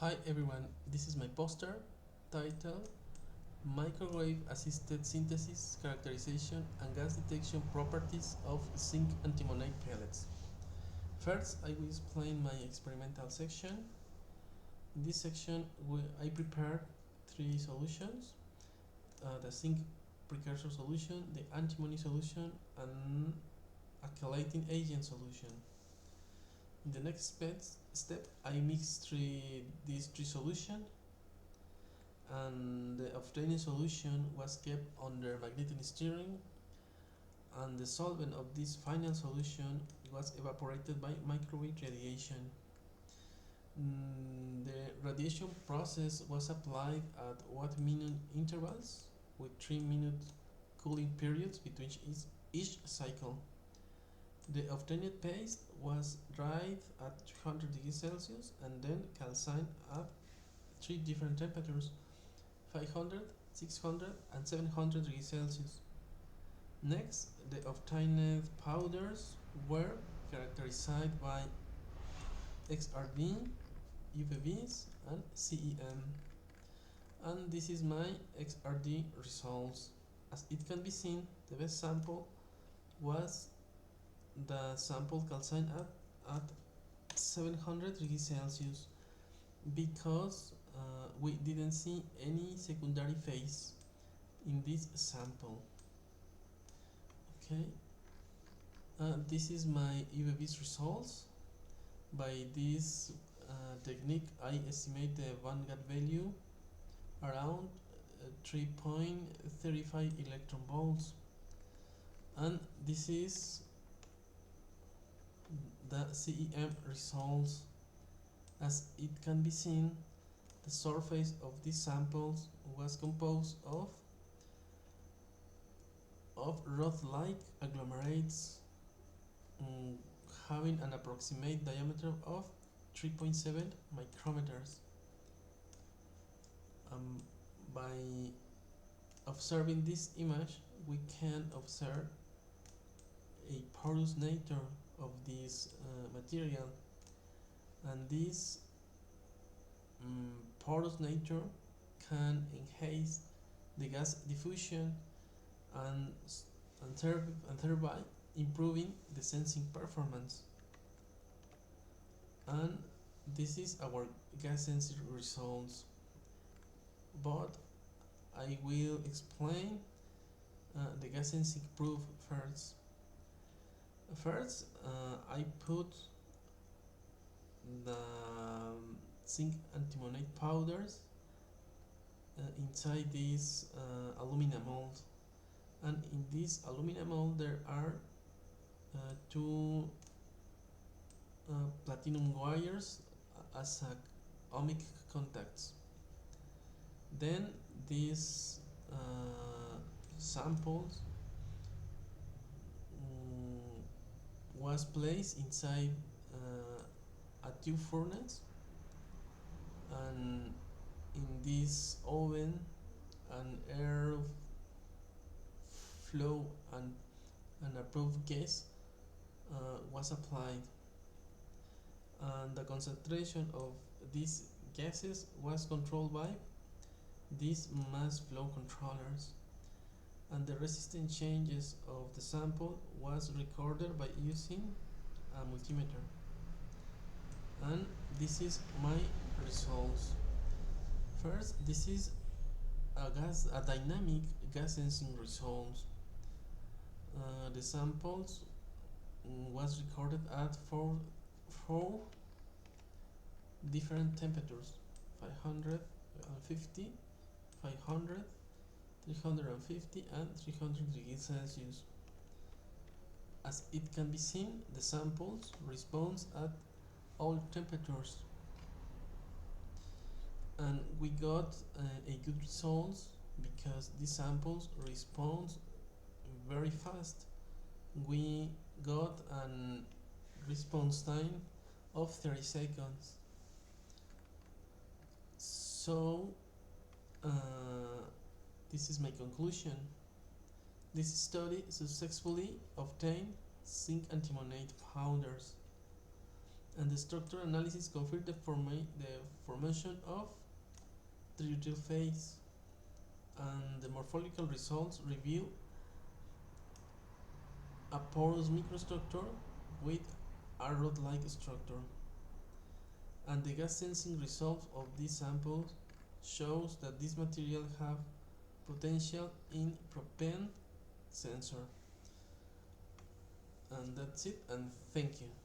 Hi everyone, this is my poster titled Microwave Assisted Synthesis, Characterization and Gas Detection Properties of Zinc Antimonide Pellets. First, I will explain my experimental section. In this section, I prepared three solutions, the zinc precursor solution, the antimony solution, and a chelating agent solution. In the next step, I mixed these three solutions, and the obtained solution was kept under magnetic stirring, and the solvent of this final solution was evaporated by microwave radiation. The radiation process was applied at 1-minute intervals with 3-minute cooling periods between each cycle. The obtained paste was dried at 200 degrees Celsius and then calcined at three different temperatures: 500, 600 and 700 degrees Celsius. Next, the obtained powders were characterized by XRD, UVBs and CEM. And this is my XRD results. As it can be seen, the best sample was the sample calcined at 700 degrees Celsius because we didn't see any secondary phase in this sample. Okay, this is my UVB's results. By this technique, I estimate the Vanguard value around 3.35 electron volts, and this is the CEM results. As it can be seen, the surface of these samples was composed of rod-like agglomerates having an approximate diameter of 3.7 micrometers. By observing this image, we can observe a porous nature of this material, and this porous nature can enhance the gas diffusion and thereby improving the sensing performance. And this is our gas sensing results, but I will explain the gas sensing proof first. First, I put the zinc antimonide powders inside this aluminum mold, and in this aluminum mold there are two platinum wires as ohmic contacts. Then these samples was placed inside a tube furnace, and in this oven an air flow and an approved gas was applied, and the concentration of these gases was controlled by these mass flow controllers, and the resistance changes of the sample was recorded by using a multimeter. And this is my results. First, this is a dynamic gas sensing results. The samples was recorded at four different temperatures: 550, 500, 350 and 300 degrees Celsius. As it can be seen, the samples respond at all temperatures, and we got a good results because these samples respond very fast. We got a response time of 30 seconds. So this is my conclusion. This study successfully obtained zinc antimonide powders, And the structure analysis confirmed the formation of tributyl phase, and the morphological results reveal a porous microstructure with a rod-like structure. And the gas sensing results of these samples shows that these materials have potential in propane sensor. And that's it, and thank you.